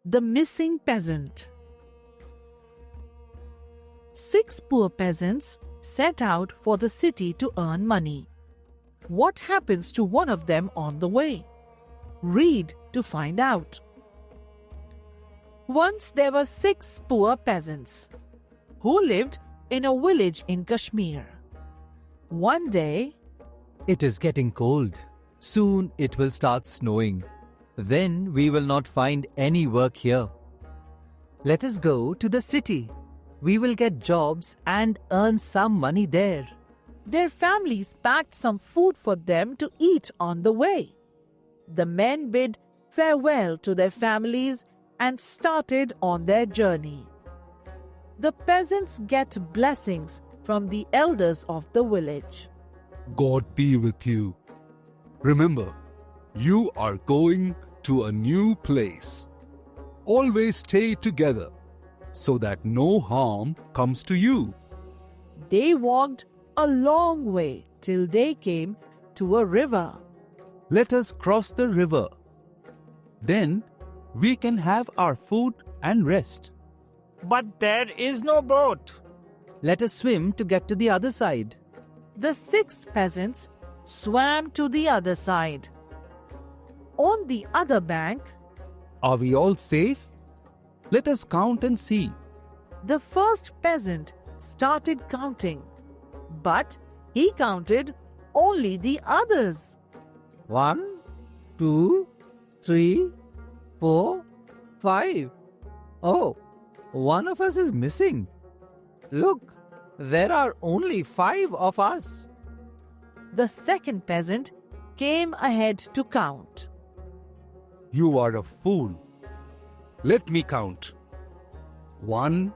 The Missing Peasant. 6 poor peasants set out for the city to earn money. What happens to one of them on the way? Read to find out. Once there were 6 poor peasants who lived in a village in Kashmir. One day, It is getting cold. Soon it will start snowing. Then we will not find any work here. Let us go to the city. We will get jobs and earn some money there. their families packed some food for them to eat on the way. The men bid farewell to their families and started on their journey. The peasants get blessings from the elders of the village. God be with you. Remember, you are going to a new place. Always stay together so that no harm comes to you. They walked a long way till they came to a river. Let us cross the river. Then we can have our food and rest. But there is no boat. Let us swim to get to the other side. The 6 peasants swam to the other side. On the other bank, Are we all safe? Let us count and see. the first peasant started counting, but he counted only the others. 1, 2, 3, 4, 5. Oh, one of us is missing. Look, there are only 5 of us. The second peasant came ahead to count. You are a fool. Let me count. 1,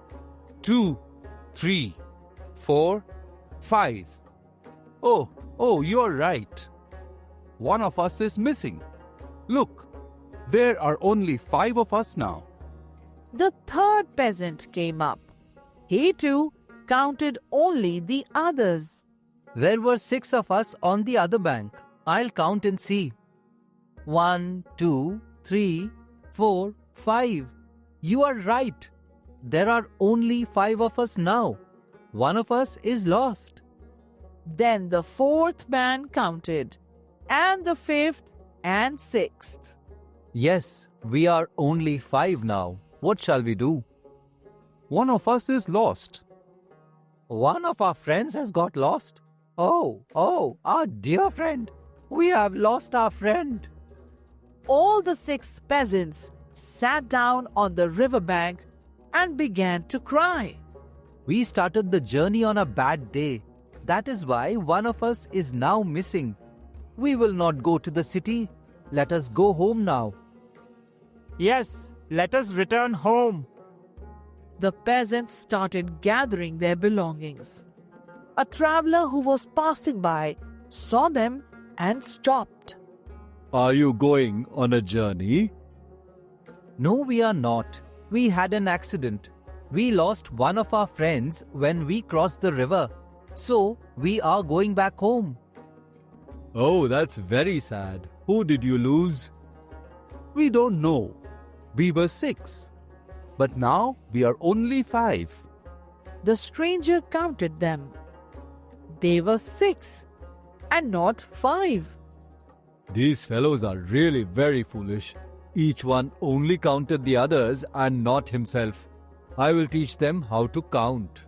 2, 3, 4, 5. Oh, you are right. One of us is missing. Look, there are only 5 of us now. The third peasant came up. He too counted only the others. There were 6 of us on the other bank. I'll count and see. 1, 2, 3, 4, 5. You are right. There are only 5 of us now. One of us is lost. Then the fourth man counted, and the fifth and sixth. Yes, we are only 5 now. What shall we do? One of us is lost. One of our friends has got lost. Oh, our dear friend. We have lost our friend. All the 6 peasants sat down on the riverbank and began to cry. We started the journey on a bad day. That is why one of us is now missing. We will not go to the city. Let us go home now. Yes, let us return home. The peasants started gathering their belongings. A traveler who was passing by saw them and stopped. Are you going on a journey? No, we are not. We had an accident. We lost one of our friends when we crossed the river. So, we are going back home. Oh, that's very sad. Who did you lose? We don't know. We were 6. But now we are only 5. The stranger counted them. They were 6 and not 5. These fellows are really very foolish. Each one only counted the others and not himself. I will teach them how to count.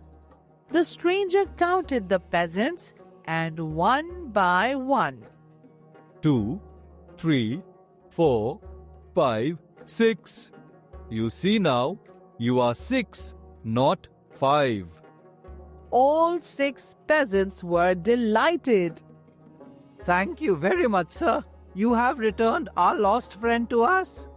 The stranger counted the peasants, and one by one. 2, 3, 4, 5, 6. You see now, you are 6, not 5. All 6 peasants were delighted. Thank you very much, sir. You have returned our lost friend to us.